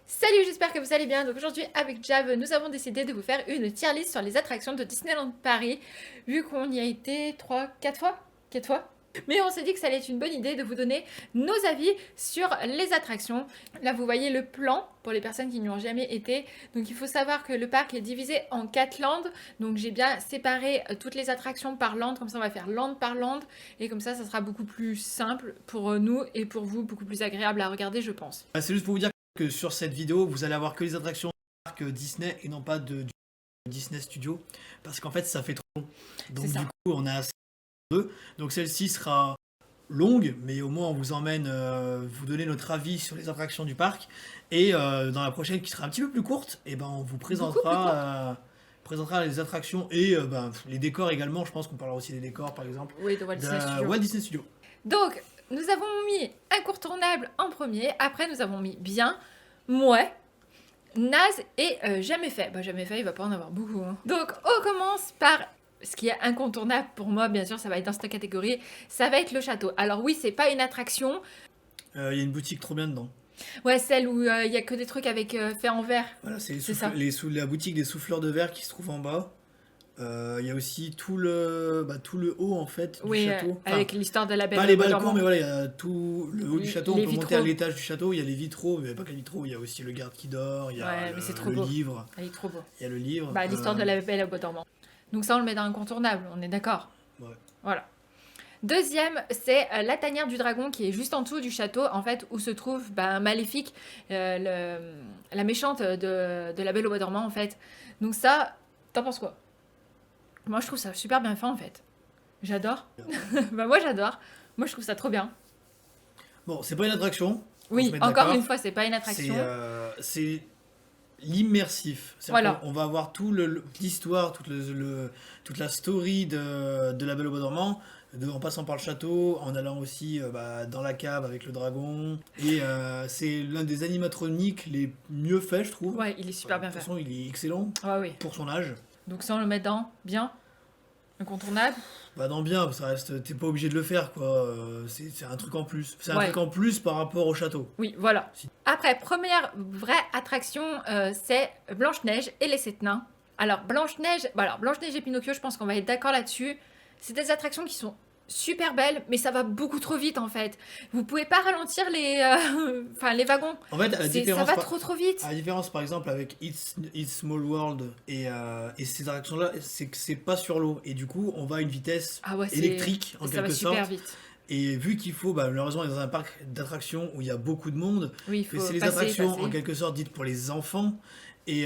Salut, j'espère que vous allez bien. Donc aujourd'hui avec Jav, nous avons décidé de vous faire une tier list sur les attractions de Disneyland Paris, vu qu'on y a été 3, 4 fois 4 fois. Mais on s'est dit que ça allait être une bonne idée de vous donner nos avis sur les attractions. Là, vous voyez le plan pour les personnes qui n'y ont jamais été. Donc il faut savoir que le parc est divisé en 4 landes. Donc j'ai bien séparé toutes les attractions par land. Comme ça, on va faire land par land. Et comme ça sera beaucoup plus simple pour nous et pour vous, beaucoup plus agréable à regarder, je pense. C'est juste pour vous dire que sur cette vidéo, vous allez avoir que les attractions du parc Disney et non pas du Disney Studio. Parce qu'en fait, ça fait trop long. Donc C'est ça. du coup, on a assez deux. Donc celle-ci sera longue, mais au moins on vous emmène vous donner notre avis sur les attractions du parc. Et dans la prochaine qui sera un petit peu plus courte, et ben on vous présentera les attractions et les décors également. Je pense qu'on parlera aussi des décors par exemple Oui, de Walt Disney de Studio. Walt Disney Studio. Donc, nous avons mis incontournable en premier. Après, nous avons mis bien, mouais, naze et jamais fait. Bah, jamais fait, il va pas en avoir beaucoup. Hein. Donc, on commence par ce qui est incontournable pour moi, bien sûr, ça va être dans cette catégorie. Ça va être le château. Alors, oui, c'est pas une attraction. Il y a une boutique trop bien dedans. Ouais, celle où il y a que des trucs avec fait en verre. Voilà, c'est ça. la boutique des souffleurs de verre qui se trouve en bas. Il y a aussi tout le haut en fait du Oui, château. Enfin, avec l'histoire de la belle pas au les bois balcons, dormant. mais voilà, il y a tout le haut du château. On Les peut monter vitraux. à l'étage du château. Il y a les vitraux, mais pas que les vitraux. Il y a aussi le garde qui dort. Il y a Ouais, mais c'est trop le beau. livre. Elle est trop beau. Il y a le livre. Bah, l'histoire de la belle au bois dormant. Donc ça, on le met dans incontournable, on est d'accord. Ouais. Voilà. Deuxième, c'est la tanière du dragon qui est juste en dessous du château, en fait, où se trouve Maléfique, la méchante de la Belle au bois dormant, en fait. Donc ça, t'en penses quoi? Moi, je trouve ça super bien fait, en fait. J'adore. Bah moi, j'adore. Moi, je trouve ça trop bien. Bon, c'est pas une attraction. Oui, encore une fois, c'est pas une attraction. C'est l'immersif. Voilà. On va avoir l'histoire, toute la story de la Belle au bois dormant, en passant par le château, en allant aussi dans la cave avec le dragon. Et c'est l'un des animatroniques les mieux faits, je trouve. Ouais, il est super bien De toute fait. façon, il est excellent Ouais, oui. pour son âge. Donc ça, on le met dans bien. Incontournable. Bah non, bien, ça reste, t'es pas obligé de le faire, quoi. C'est un truc en plus. C'est un Ouais. truc en plus par rapport au château. Oui, voilà. Si. Après, première vraie attraction, c'est Blanche-Neige et les 7 nains. Alors, Blanche-Neige et Pinocchio, je pense qu'on va être d'accord là-dessus. C'est des attractions qui sont super belles, mais ça va beaucoup trop vite, en fait. Vous pouvez pas ralentir les wagons. En fait, Ça va trop vite. à la différence, par exemple, avec It's Small World et ces attractions-là, c'est que c'est pas sur l'eau. Et du coup, on va à une vitesse Ah ouais, électrique, en ça va quelque super sorte. vite. Et vu qu'il faut, malheureusement, on est dans un parc d'attractions où il y a beaucoup de monde, Oui, il que faut c'est les passer. attractions, en quelque sorte, dites pour les enfants. Et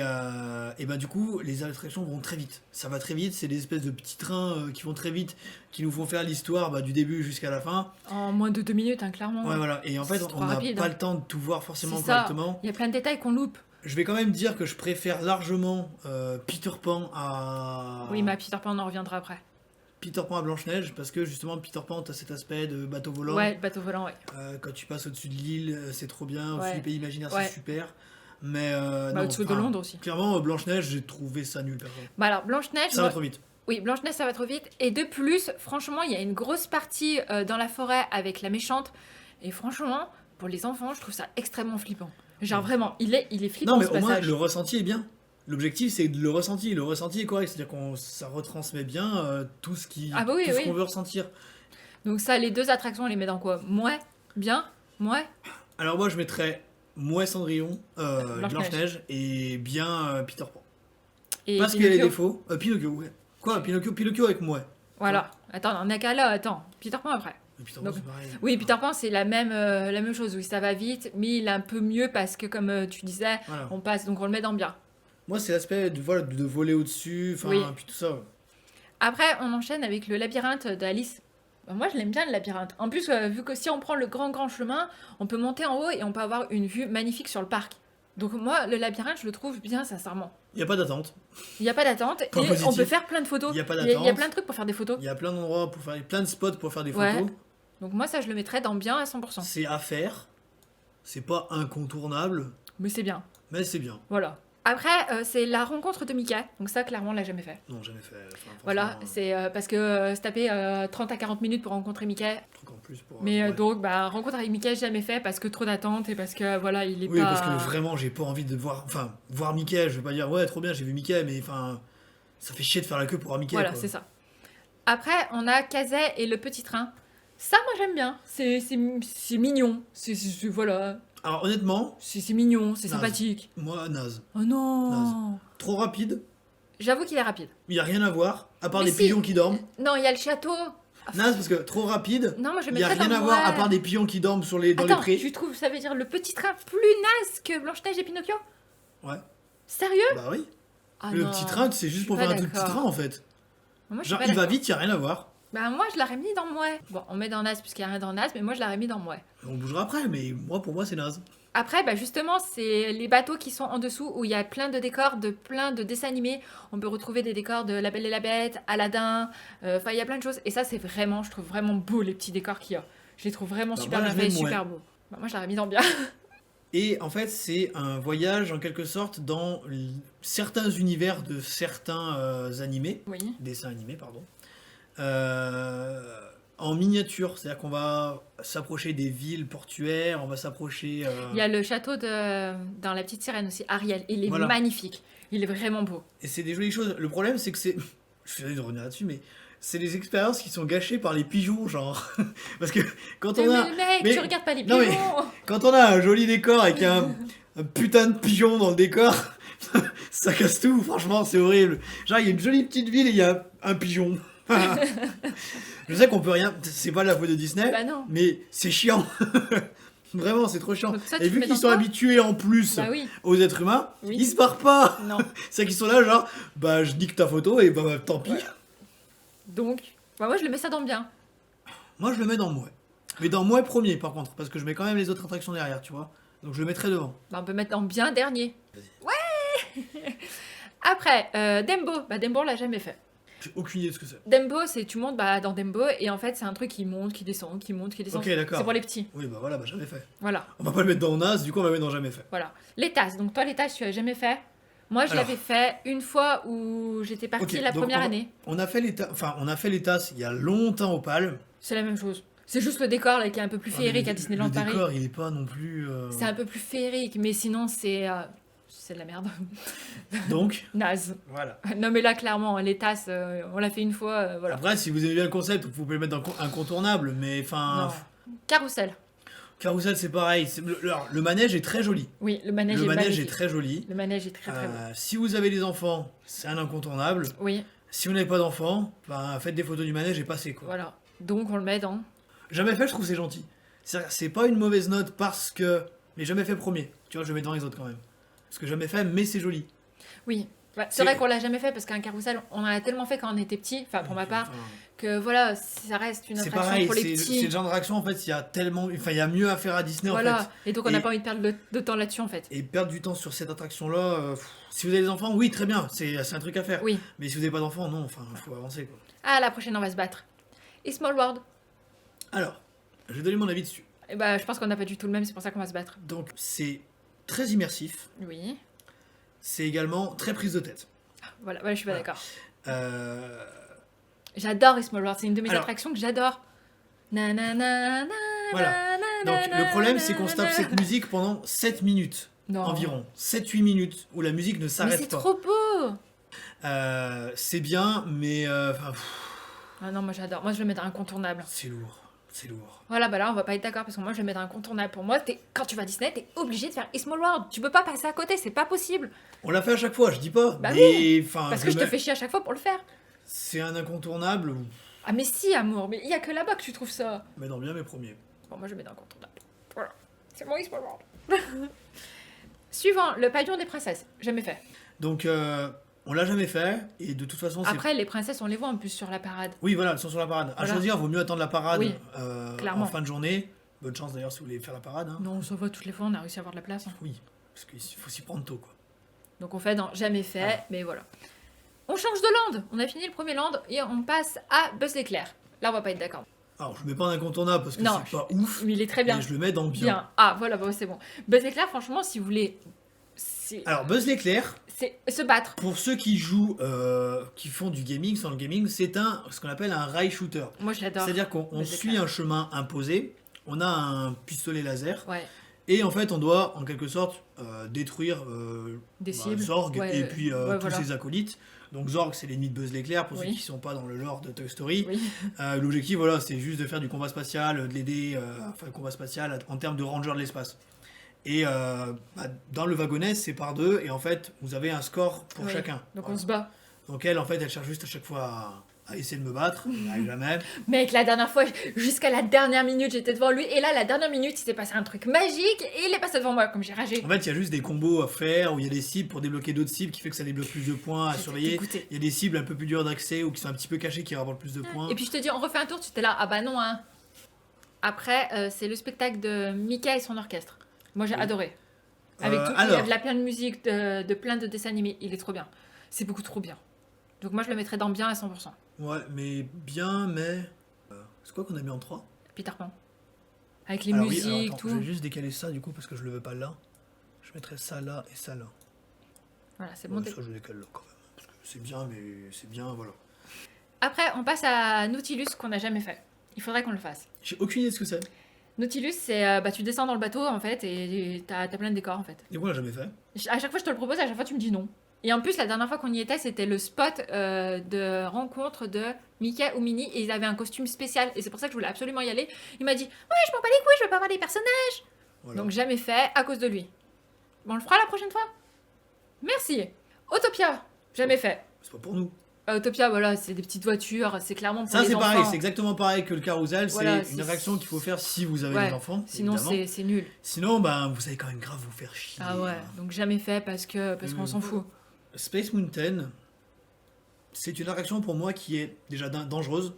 du coup, les attractions vont très vite. Ça va très vite, c'est des espèces de petits trains qui vont très vite, qui nous font faire l'histoire du début jusqu'à la fin. En moins de 2 minutes, hein, clairement. Ouais, voilà. Et en fait, C'est on trop n'a rapide, pas hein. le temps de tout voir forcément C'est ça. correctement. Il y a plein de détails qu'on loupe. Je vais quand même dire que je préfère largement Peter Pan à... Oui, mais à Peter Pan, on en reviendra après. Peter Pan à Blanche-Neige, parce que justement, Peter Pan, t'as cet aspect de bateau volant. Ouais, bateau volant, ouais. Quand tu passes au-dessus de l'île, c'est trop bien. Au-dessus Ouais. du pays imaginaire, Ouais. c'est super. Mais non, Au-dessous de Londres aussi. clairement, Blanche-Neige, j'ai trouvé ça nul, perso. Alors, Blanche-Neige, Ça va trop vite. oui, Blanche-Neige, ça va trop vite. Et de plus, franchement, il y a une grosse partie dans la forêt avec la méchante. Et franchement, pour les enfants, je trouve ça extrêmement flippant. Genre vraiment, il est flippant Non, mais ce au moins, passage. le ressenti est bien. L'objectif, c'est le ressenti. Le ressenti est correct. C'est-à-dire que ça retransmet bien tout ce Ah bah oui, tout ce oui. qu'on veut ressentir. Donc ça, les deux attractions, on les met dans quoi? Mouais, bien, mouais. Alors moi, je mettrais Mouais Cendrillon, Blanche-Neige. Blanche-Neige, et bien Peter Pan. Et Parce qu'il y a les Pinocchio. défauts. Pinocchio, ouais. Quoi, Pinocchio avec Mouais. Voilà. Attends, on a qu'à là, attends. Peter Pan après. Et Peter Pan, Donc, c'est pareil. Oui, Peter Pan, c'est la même chose. Oui, ça va vite, mais il est un peu mieux parce que, comme tu disais, Voilà. on passe, donc on le met dans bien. Moi, c'est l'aspect de voler au-dessus, enfin, Oui. puis tout ça. Ouais. Après, on enchaîne avec le labyrinthe d'Alice. Moi, je l'aime bien le labyrinthe. En plus, vu que si on prend le grand chemin, on peut monter en haut et on peut avoir une vue magnifique sur le parc. Donc moi, le labyrinthe, je le trouve bien, sincèrement. Il n'y a pas d'attente. Il n'y a pas d'attente et Point positif. on peut faire plein de photos. Il y a pas Il y a d'attente. plein de trucs pour faire des photos. Il y a plein d'endroits pour faire, plein de spots pour faire des Ouais. photos. Donc moi, ça, je le mettrais dans bien à 100%. C'est à faire. C'est pas incontournable, Mais c'est bien. mais c'est bien. Voilà. Après, c'est la rencontre de Mickey. Donc ça, clairement, on l'a jamais fait. Non, jamais fait. Enfin, Voilà, franchement, c'est parce que se taper 30 à 40 minutes pour rencontrer Mickey, truc en plus. plus pour. Mais ouais. donc, rencontre avec Mickey, jamais fait parce que trop d'attentes et parce que voilà, il est Oui, pas. parce que vraiment, j'ai pas envie de voir. Enfin, voir Mickey, je vais pas dire, ouais, trop bien, j'ai vu Mickey, mais enfin, ça fait chier de faire la queue pour voir Mickey. Voilà, Quoi. c'est ça. Après, on a Kazay et le petit train. Ça, moi, j'aime bien. C'est mignon. Voilà. Alors, honnêtement, C'est mignon, c'est Naze. sympathique. moi, naze. Oh non. Trop rapide, J'avoue qu'il est rapide. il y a rien à voir, à part Mais des si. pigeons qui dorment. Non, il y a le château. Naze, parce que trop rapide, Non, moi, je il y a mettrais rien dans à voir, moi. à part des pigeons qui dorment dans les Attends, prés. je trouve, ça veut dire le petit train plus naze que Blanche-Neige et Pinocchio. Ouais. Sérieux? Bah oui. Ah Le non. petit train, c'est Je juste suis pour pas faire un tout petit d'accord. train, en fait. Moi, je suis Genre, pas il va d'accord. vite, il y a rien à voir. Bah, moi, je l'aurais mis dans Mouais. Bon, on met dans Naze puisqu'il n'y a rien dans Naze, mais moi, je l'aurais mis dans Mouais. On bougera après, mais moi, pour moi, c'est naze. Après, justement, c'est les bateaux qui sont en dessous où il y a plein de décors de plein de dessins animés. On peut retrouver des décors de La Belle et la Bête, Aladdin, enfin, il y a plein de choses. Et ça, c'est vraiment, je trouve vraiment beau les petits décors qu'il y a. Je les trouve vraiment Bah, super moi, bien je faits, mets Mouais. super beaux. Bah, moi, je l'aurais mis dans bien. Et en fait, c'est un voyage en quelque sorte dans certains univers de certains animés, Oui. dessins animés, pardon, en miniature. C'est-à-dire qu'on va s'approcher des villes portuaires, on va s'approcher. Il y a le château dans La Petite Sirène aussi, Ariel. Il est Voilà. magnifique. Il est vraiment beau. Et c'est des jolies choses. Le problème, c'est que c'est. Je suis désolé de revenir là-dessus, mais c'est des expériences qui sont gâchées par les pigeons, genre. Parce que quand on a. Mais mec, mais- tu regardes pas les non, mais- pigeons. Quand on a un joli décor avec un putain de pigeon dans le décor, ça casse tout, franchement, c'est horrible. Genre, il y a une jolie petite ville et il y a un pigeon. Je sais qu'on peut rien, c'est pas la faute de Disney, Bah non. mais c'est chiant. Vraiment, c'est trop chiant. Donc ça, Et tu vu mets qu'ils dans sont quoi habitués en plus Bah oui. aux êtres humains, Oui. ils se barrent pas. Non. C'est qu'ils sont là, genre, bah je nique ta photo et bah tant pis. Ouais. Donc, moi, je le mets ça dans bien. Moi, je le mets dans Mouais. Mais dans Mouais premier, par contre, parce que je mets quand même les autres attractions derrière, tu vois. Donc je le mettrai devant. Bah, on peut mettre dans bien dernier. Ouais. Après, Dembo. Bah, Dembo, on l'a jamais fait. J'ai aucune idée de ce que c'est. Dembo, c'est tu montes dans Dembo et en fait, c'est un truc qui monte, qui descend, qui monte, qui descend. Ok, d'accord. C'est pour les petits. Oui, bah voilà, bah jamais fait. Voilà, On va pas le mettre dans Nas, du coup on va le mettre dans jamais fait. voilà. Les tasses. Donc, toi, les tasses, tu as jamais fait. Moi, je Alors. l'avais fait une fois où j'étais partie Ok, la donc première on va- année. On a fait les tasses il y a longtemps au Palm. C'est la même chose. C'est juste le décor là qui est un peu plus féerique à Disneyland Le Paris. décor, il est pas non plus. C'est un peu plus féerique, mais sinon, c'est de la merde. Donc, Naze. voilà. Non, mais là, clairement, les tasses, on l'a fait une fois, voilà. Après, si vous aimez bien le concept, vous pouvez le mettre dans incontournable, mais enfin. Non. Carrousel. Carousel, c'est pareil. Le manège est très joli. Oui, le manège Le est manège magnifique. est très joli. Le manège est très très beau. Si vous avez des enfants, c'est un incontournable. Oui, Si vous n'avez pas d'enfants, bah, faites des photos du manège et passez quoi. voilà. Donc, on le met dans. Jamais fait, je trouve que c'est gentil. C'est pas une mauvaise note parce que. Mais jamais fait premier. Tu vois, je mets devant les autres quand même. Parce que jamais fait, mais c'est joli. Oui. Ouais, C'est- c'est vrai qu'on l'a jamais fait parce qu'un carrousel, on en a tellement fait quand on était petit, enfin pour ma part, Enfin, que voilà, ça reste une c'est attraction pareil, pour les c'est petits. le genre d'attraction en fait, il y a tellement. Enfin, il y a mieux à faire à Disney en Voilà. fait. Et donc on n'a Et- pas envie de perdre de temps là-dessus en fait. Et perdre du temps sur cette attraction-là, si vous avez des enfants, oui, très bien, c'est un truc à faire. Oui. Mais si vous n'avez pas d'enfants, non, enfin, faut avancer quoi. Ah, la prochaine, on va se battre. Et Small World. Alors, je vais donner mon avis dessus. Eh bah, je pense qu'on n'a pas du tout le même, c'est pour ça qu'on va se battre. Donc, c'est très immersif, Oui. c'est également très prise de tête. Voilà, je suis pas Voilà. d'accord. Euh, J'adore les Small World, c'est une de mes Alors- attractions que j'adore. Na na na na Voilà. na na Donc, na le problème, na c'est qu'on se tape na. cette musique pendant 7 minutes. Non. Environ 7-8 minutes où la musique ne Mais s'arrête c'est pas. trop beau. C'est bien, mais enfin, Ah non, moi j'adore. Moi je le mets dans incontournable. c'est lourd. C'est lourd. Voilà, bah là on va pas être d'accord parce que moi je le mets dans incontournable. Pour moi, quand tu vas à Disney, t'es obligé de faire A Small World. Tu peux pas passer à côté, c'est pas possible. On l'a fait à chaque fois, je dis pas. Bah mais enfin, Parce que je te fais chier à chaque fois pour le faire. C'est un incontournable. Ah mais si, amour, mais il y a que là-bas que tu trouves ça. Mais non, bien mes premiers. Bon, moi je mets dans incontournable. Voilà. C'est mon A Small World. Suivant, le pavillon des princesses. Jamais fait. Donc, on l'a jamais fait. Et de toute façon, c'est. Après, les princesses, on les voit en plus sur la parade. Oui, voilà, elles sont sur la parade. À Voilà. choisir, vaut mieux attendre la parade Oui, en clairement. fin de journée. Bonne chance d'ailleurs si vous voulez faire la parade. Hein. Non, on s'en va toutes les fois, on a réussi à avoir de la place. hein. Oui, parce qu'il faut s'y prendre tôt, quoi. Donc on fait dans jamais fait, Voilà. mais voilà. On change de land. On a fini le premier land et on passe à Buzz l'éclair. Là, on va pas être d'accord. Alors, je mets pas un incontournable parce que Non, c'est pas ouf. Mais il est très bien. Mais je le mets dans bien. Bien. Ah, voilà, bah, c'est bon. Buzz l'éclair, franchement, si vous voulez c'est Alors, Buzz l'éclair, se battre. pour ceux qui jouent, qui font du gaming, sans le gaming, c'est ce qu'on appelle un rail shooter. Moi, je l'adore. C'est-à-dire qu'on Buzz suit l'éclair. un chemin imposé, on a un pistolet laser, Ouais, et en fait, on doit, en quelque sorte, détruire des cibles. Zorg Ouais, et puis ouais, tous voilà. ses acolytes. Donc Zorg, c'est l'ennemi de Buzz l'éclair, pour ceux Oui. qui sont pas dans le lore de Toy Story. Oui. L'objectif, voilà, c'est juste de faire du combat spatial, de l'aider, enfin, le combat spatial en termes de ranger de l'espace. Et dans le wagonnet, c'est par deux, et en fait, vous avez un score pour Oui. chacun. Donc Voilà. on se bat. Donc elle, en fait, elle cherche juste à chaque fois à essayer de me battre, elle n'y arrive jamais. Mec, la dernière fois, jusqu'à la dernière minute, j'étais devant lui. Et là, la dernière minute, il s'est passé un truc magique. Et il est passé devant moi, comme j'ai ragé. En fait, il y a juste des combos à faire, où il y a des cibles pour débloquer d'autres cibles, qui fait que ça débloque plus de points à J'étais surveiller. dégoûtée. Il y a des cibles un peu plus dures d'accès, ou qui sont un petit peu cachées, qui rapportent plus de points. Et puis je te dis, on refait un tour, tu étais là. Ah bah non, hein. Après, c'est le spectacle de Mickey et son orchestre. Moi, j'ai Oui. adoré. Avec tout, il y alors, a de la plein de musique, de plein de dessins animés. Il est trop bien. C'est beaucoup trop bien. Donc moi, je le mettrais dans bien à 100%. ouais, mais bien, mais... c'est quoi qu'on a mis en 3? Peter Pan. Avec les alors, musiques, oui, alors, attends, je tout. vais juste décaler ça, du coup, parce que je le veux pas là. Je mettrai ça là et ça là. Voilà, c'est Ouais, bon. ça, je décale là, quand même. Parce que c'est bien, mais c'est bien, voilà. Après, on passe à Nautilus qu'on n'a jamais fait. Il faudrait qu'on le fasse. J'ai aucune idée de ce que c'est. Nautilus, c'est tu descends dans le bateau en fait et t'as plein de décors en fait. Et moi, on l'a jamais fait. À chaque fois je te le propose, à chaque fois tu me dis non. Et en plus la dernière fois qu'on y était, c'était le spot de rencontre de Mickey ou Minnie et ils avaient un costume spécial et c'est pour ça que je voulais absolument y aller. Il m'a dit ouais je m'en bats les couilles, je veux pas voir les personnages. Voilà. Donc jamais fait à cause de lui. Bon, on le fera la prochaine fois. Merci. Autopia, jamais fait. C'est pas pour nous. Autopia, voilà, c'est des petites voitures, c'est clairement pour Ça, les c'est enfants. pareil, c'est exactement pareil que le carrousel. Voilà, c'est une c'est- réaction qu'il faut faire si vous avez Ouais, des enfants. Sinon évidemment. c'est nul. Sinon, ben, vous allez quand même grave vous faire chier. Ah ouais, donc jamais fait parce qu'on s'en fout. Space Mountain, c'est une attraction pour moi qui est déjà dangereuse.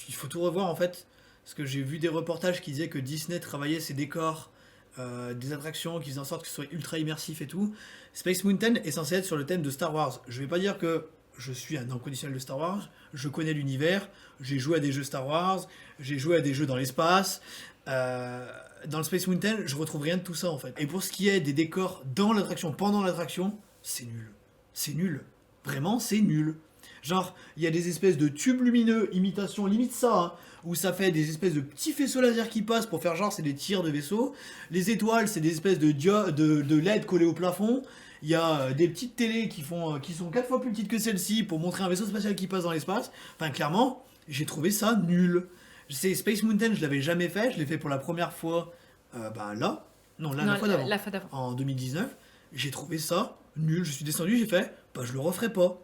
Il faut tout revoir en fait. Parce que j'ai vu des reportages qui disaient que Disney travaillait ses décors, des attractions qui faisaient en sorte que ce soit ultra immersif et tout. Space Mountain est censé être sur le thème de Star Wars. Je vais pas dire que je suis un inconditionnel de Star Wars. Je connais l'univers. J'ai joué à des jeux Star Wars. J'ai joué à des jeux dans l'espace. Dans le Space Mountain, je retrouve rien de tout ça en fait. Et pour ce qui est des décors dans l'attraction, pendant l'attraction, c'est nul. C'est nul. Vraiment, c'est nul. Genre, il y a des espèces de tubes lumineux, imitation limite ça, hein, où ça fait des espèces de petits faisceaux laser qui passent pour faire genre c'est des tirs de vaisseaux. Les étoiles, c'est des espèces de LED collées au plafond. Il y a des petites télés qui sont 4 fois plus petites que celle-ci pour montrer un vaisseau spatial qui passe dans l'espace. Enfin, clairement, j'ai trouvé ça nul. C'est Space Mountain, je l'avais jamais fait. Je l'ai fait pour la première fois, là. Non, là, Non, la fois d'avant. la fois d'avant. En 2019. J'ai trouvé ça nul. Je suis descendu, j'ai fait, je le referai pas.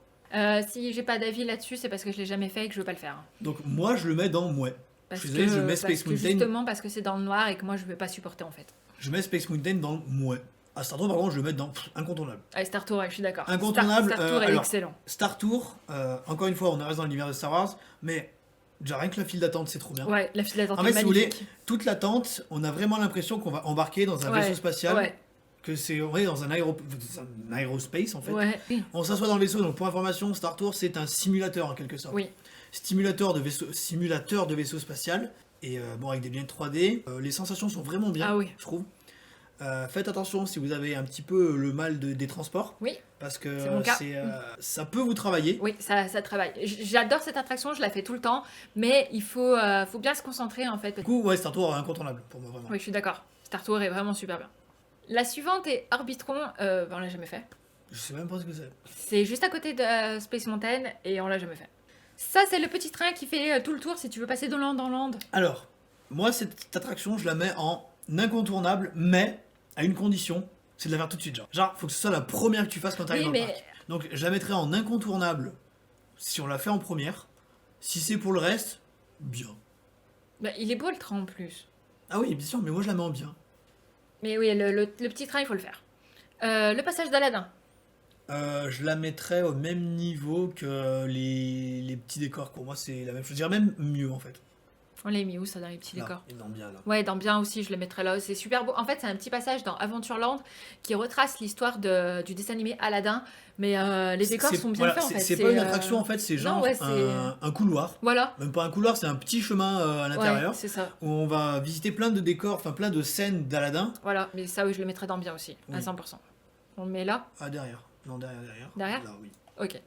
Si j'ai pas d'avis là-dessus, c'est parce que je l'ai jamais fait et que je veux pas le faire. Donc moi, je le mets dans mouais. Parce Je suis désolé, je mets parce Space que Mountain. justement parce que c'est dans le noir et que moi je veux pas supporter en fait. Je mets Space Mountain dans mouais. À Star Tour, par contre, je le mets dans incontournable. Allez, Star Tour, ouais, je suis d'accord. Incontournable, Star Tour est alors, excellent. Star Tour, encore une fois, on reste dans l'univers de Star Wars, mais déjà rien que la file d'attente, c'est trop bien. Ouais, la file d'attente En est fait, si vous voulez, magnifique. toute l'attente, on a vraiment l'impression qu'on va embarquer dans un Ouais, vaisseau spatial, Ouais, que c'est on est dans un aérospace en fait. ouais. On s'assoit dans le vaisseau, donc pour information, Star Tour c'est un simulateur en quelque sorte. Oui. Simulateur de vaisseau spatial, et bon avec des lunettes 3D, les sensations sont vraiment bien, Ah oui. je trouve. Faites attention si vous avez un petit peu le mal des transports, Oui, parce que C'est mon cas. ça peut vous travailler. oui, ça travaille. J'adore cette attraction, je la fais tout le temps, mais il faut bien se concentrer en fait. Du coup, ouais, Star Tour incontournable pour moi vraiment. Oui, je suis d'accord. Star Tour est vraiment super bien. La suivante est Orbitron, on l'a jamais fait. Je sais même pas ce que c'est. C'est juste à côté de Space Mountain et on l'a jamais fait. Ça, c'est le petit train qui fait tout le tour si tu veux passer de land en land. Alors, moi cette attraction, je la mets en incontournable, mais à une condition, c'est de la faire tout de suite. Genre, faut que ce soit la première que tu fasses quand tu arrives Oui, dans le mais parc. Donc, je la mettrai en incontournable si on la fait en première. Si c'est pour le reste, bien. bah, il est beau le train en plus. Ah oui, bien sûr, mais moi je la mets en bien. Mais oui, le petit train, il faut le faire. Le passage d'Aladin. Je la mettrais au même niveau que les petits décors. Pour moi, c'est la même chose. Je dirais même mieux en fait. On l'a mis où ça dans les petits Là, décors? et non, bien là. Ouais, dans Bien aussi, je le mettrais là. C'est super beau. En fait, c'est un petit passage dans Adventureland qui retrace l'histoire du dessin animé Aladdin. Mais les décors C'est- sont bien voilà, faits en fait. c'est pas une attraction en fait, c'est non, genre ouais, c'est- un couloir. Voilà. Même pas un couloir, c'est un petit chemin à l'intérieur. Ouais, c'est ça. Où on va visiter plein de décors, enfin plein de scènes d'Aladin. Voilà. Mais ça, oui, je le mettrais dans Bien aussi, à Oui. 100%. On le met là. Ah, derrière. Non, derrière. Derrière Là, oui. Ok.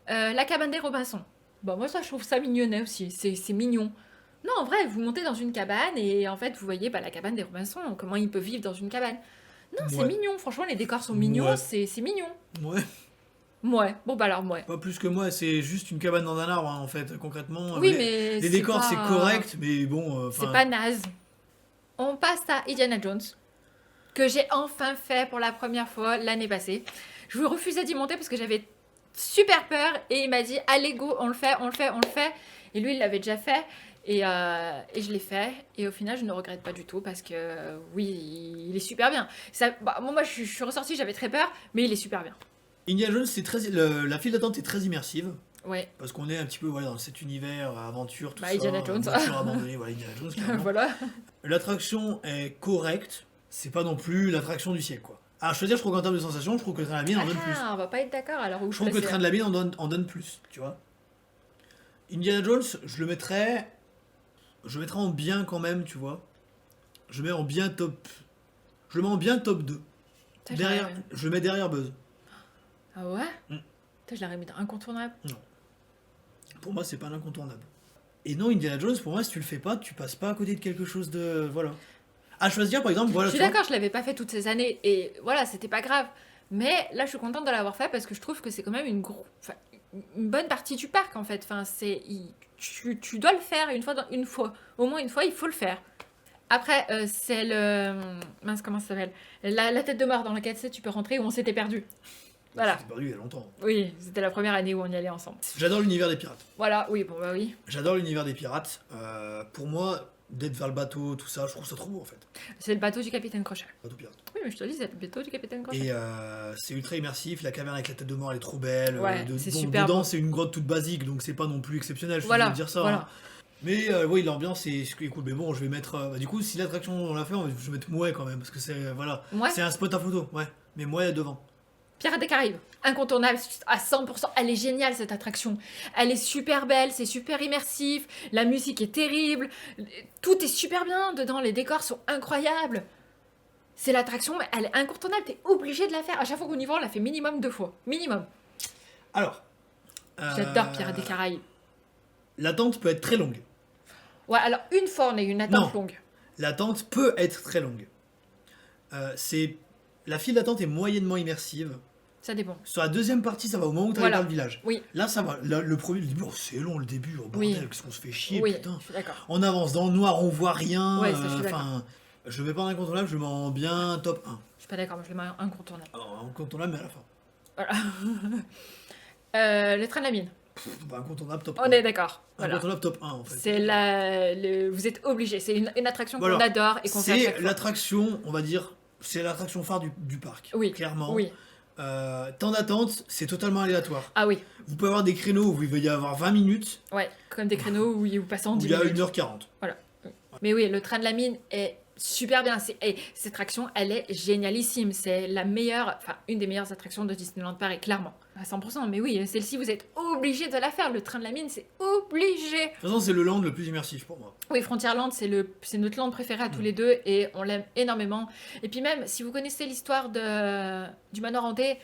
La cabane des Robinson. Bon, moi, ça, je trouve ça mignonnet aussi. C'est mignon. Non, en vrai, vous montez dans une cabane et en fait, vous voyez la cabane des Robinson, comment ils peuvent vivre dans une cabane. Non, c'est Ouais. mignon. Franchement, les décors sont mignons, Ouais. c'est mignon. Ouais. Ouais. Bon, bah alors, ouais. Pas plus que moi, c'est juste une cabane dans un arbre, hein, en fait, concrètement. Oui, les, mais les décors, c'est pas- correct, mais bon. C'est pas naze. On passe à Indiana Jones, que j'ai enfin fait pour la première fois l'année passée. Je refusais d'y monter parce que j'avais super peur et il m'a dit allez go, on le fait. Et lui, il l'avait déjà fait et je l'ai fait. Et au final, je ne regrette pas du tout parce que oui, il est super bien. Ça, moi, je suis ressortie, j'avais très peur, mais il est super bien. Indiana Jones, la file d'attente est très immersive. Ouais, Parce qu'on est un petit peu voilà, dans cet univers, aventure, tout Bah, ça. Indiana Jones. Voiture abandonnée, voilà, Indiana Jones, clairement. voilà. L'attraction est correcte, c'est pas non plus l'attraction du siècle, quoi. À choisir, je trouve qu'en termes de sensations, je trouve que Train de la Mine en donne plus. Ah, on va pas être d'accord alors où Je trouve que Train de la Mine en donne plus, tu vois. Indiana Jones, je le mettrais en bien quand même, tu vois. Je le mets en bien top. Je le mets en bien top 2. Derrière, je le mets derrière Buzz. Ah ouais Mm. Putain, je l'aurais mis dans incontournable. Pour moi, c'est pas l'incontournable. Et non, Indiana Jones, pour moi, si tu le fais pas, tu passes pas à côté de quelque chose de. Voilà. À choisir, par exemple, voilà. Je suis tu vois, d'accord, je l'avais pas fait toutes ces années et voilà, c'était pas grave. Mais là, je suis contente de l'avoir fait parce que je trouve que c'est quand même une bonne partie du parc en fait. Enfin, tu dois le faire une fois. Au moins une fois, il faut le faire. Après, c'est le. Mince, comment ça s'appelle la tête de mort dans laquelle tu peux rentrer où on s'était perdu. Voilà. c'est perdu il y a longtemps. Oui, c'était la première année où on y allait ensemble. J'adore l'univers des pirates. Voilà, oui, bon bah oui. J'adore l'univers des pirates. Pour moi, d'être vers le bateau, tout ça, je trouve ça trop beau en fait. C'est le bateau du capitaine Crochet. Bateau pirate. Oui, mais je te dis, c'est le bateau du capitaine Crochet. Et c'est ultra immersif. La caverne avec la tête de mort, elle est trop belle. Ouais, c'est super dedans, beau. c'est une grotte toute basique, donc c'est pas non plus exceptionnel. Je suis Voilà, désolé de dire ça. voilà. Hein. Mais oui, l'ambiance est cool. Mais bon, je vais mettre. Du coup, si l'attraction on l'a fait, je vais mettre Mouais quand même, parce que c'est voilà, Ouais. c'est un spot à photo. Ouais, mais Mouais devant. Pirates des Caraïbes, incontournable à 100%. Elle est géniale cette attraction. Elle est super belle, c'est super immersif. La musique est terrible. Tout est super bien dedans. Les décors sont incroyables. C'est l'attraction, mais elle est incontournable. T'es obligé de la faire. À chaque fois qu'on y va, on la fait minimum 2 fois. Minimum. Alors. J'adore Pirates des Caraïbes. L'attente peut être très longue. Ouais, alors une fois, on a eu une attente Non. longue. L'attente peut être très longue. La file d'attente est moyennement immersive. Ça dépend. Sur la deuxième partie, ça va au moment où tu arrives Voilà. dans le village. Oui. Là, ça va. Là, le premier, le début, oh, c'est long le début. Oh, bordel, Oui. qu'est-ce qu'on se fait chier, Oui, putain. je suis d'accord. On avance dans le noir, on voit rien. Ouais, ça, je suis d'accord. Je vais pas en incontournable, je le mets en bien top 1. Je suis pas d'accord, moi je le mets incontournable. Alors, incontournable, mais à la fin. Voilà. Le train de la mine. Incontournable top 1. On est d'accord. Voilà. Incontournable top 1 en fait. C'est vous êtes obligés. C'est une attraction Voilà. qu'on adore et qu'on fait à C'est chaque fois. l'attraction, on va dire, c'est l'attraction phare du parc. Oui. Clairement. Oui. Temps d'attente, c'est totalement aléatoire. Ah oui. Vous pouvez avoir des créneaux où il va y avoir 20 minutes, Ouais. Comme des créneaux où vous passez en où 10 il y a minutes. 1h40. Mais oui, le train de la mine est super bien. Cette attraction, elle est génialissime. C'est la meilleure, enfin une des meilleures attractions de Disneyland Paris, clairement. À 100%. Mais oui, celle-ci, vous êtes obligé de la faire. Le train de la mine, c'est obligé. De toute façon, c'est le land le plus immersif pour moi. Oui, Frontierland, c'est notre land préféré à tous les deux et on l'aime énormément. Et puis même, si vous connaissez l'histoire du manoir hanté,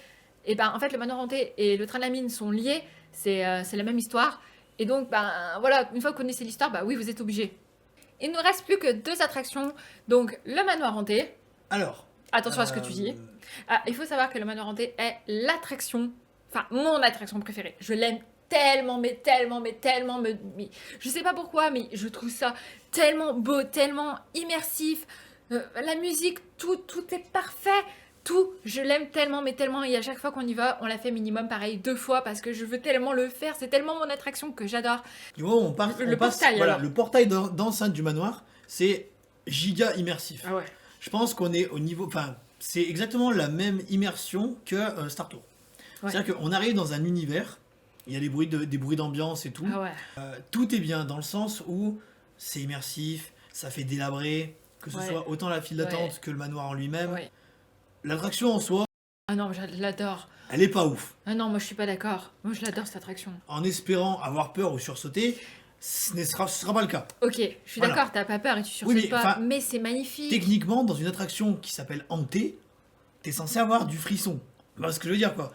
et ben en fait le manoir hanté et le train de la mine sont liés. C'est la même histoire. Et donc, ben voilà, une fois que vous connaissez l'histoire, bah oui, vous êtes obligé. Il ne nous reste plus que 2 attractions. Donc le manoir hanté. Alors. Attention à ce que tu dis. Ah, il faut savoir que le manoir hanté est l'attraction, enfin mon attraction préférée. Je l'aime tellement, mais je sais pas pourquoi, mais je trouve ça tellement beau, tellement immersif. La musique, tout est parfait. Tout, je l'aime tellement, mais tellement. Et à chaque fois qu'on y va, on l'a fait minimum pareil 2 fois parce que je veux tellement le faire. C'est tellement mon attraction que j'adore. Du moment où on passe, portail, voilà, alors. le portail d'enceinte du manoir, c'est giga immersif. Ah ouais. Je pense qu'on est au niveau, enfin, c'est exactement la même immersion que Star Tour. Ouais. C'est-à-dire qu'on arrive dans un univers, il y a des bruits d'ambiance et tout. Ah ouais. Tout est bien dans le sens où c'est immersif, ça fait délabrer, que ce Ouais. soit autant la file d'attente Ouais. que le manoir en lui-même. Ouais. L'attraction en soi, Ah non, je l'adore. elle est pas ouf. Ah non, moi je suis pas d'accord. Moi je l'adore cette attraction. En espérant avoir peur ou sursauter, ce sera pas le cas. Ok, je suis Voilà. d'accord, t'as pas peur et tu Oui, sursautes mais, pas, enfin, mais c'est magnifique. Techniquement, dans une attraction qui s'appelle Hanté, t'es censé avoir du frisson. Voilà ce que je veux dire, quoi.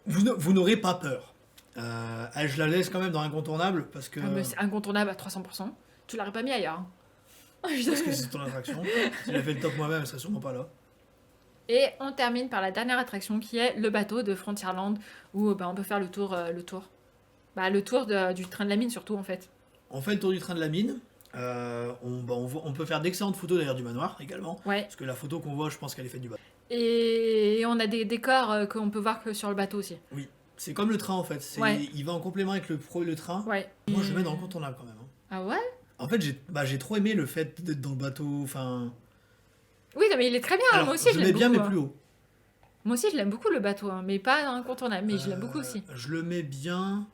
Vous n'aurez pas peur. Je la laisse quand même dans l'incontournable parce que... Ah, mais c'est incontournable à 300%. Tu l'aurais pas mis ailleurs. Hein. Parce que c'est ton attraction. Si j'avais fait le top moi-même, elle serait sûrement pas là. Et on termine par la dernière attraction qui est le bateau de Frontierland où on peut faire le tour. Le tour du train de la mine surtout en fait. On fait le tour du train de la mine. On peut faire d'excellentes photos d'ailleurs du manoir également. Ouais. Parce que la photo qu'on voit, je pense qu'elle est faite du bateau. Et on a des décors qu'on peut voir que sur le bateau aussi. Oui, c'est comme le train en fait. Ouais. Il va en complément avec le train. Ouais. Moi je le mets dans l'incontournable quand même. Hein. Ah ouais? En fait, j'ai trop aimé le fait d'être dans le bateau. Enfin. Oui, non, mais il est très bien. Alors, moi aussi, je le mets bien, beaucoup, mais hein. plus haut. Moi aussi, je l'aime beaucoup le bateau, hein, mais pas dans l'incontournable. Mais je l'aime beaucoup aussi. Je le mets bien.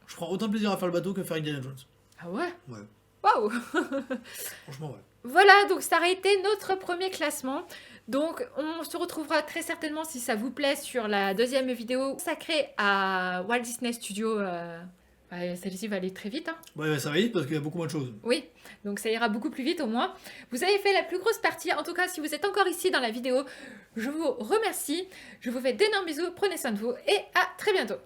Je prends autant de plaisir à faire le bateau que faire Indiana Jones. Ah ouais? Ouais. Waouh! Franchement, ouais. Voilà, donc ça aurait été notre premier classement. Donc on se retrouvera très certainement, si ça vous plaît, sur la deuxième vidéo consacrée à Walt Disney Studios. Celle-ci va aller très vite. Hein. Ouais, ça va vite parce qu'il y a beaucoup moins de choses. Oui, donc ça ira beaucoup plus vite au moins. Vous avez fait la plus grosse partie. En tout cas, si vous êtes encore ici dans la vidéo, je vous remercie. Je vous fais d'énormes bisous. Prenez soin de vous et à très bientôt.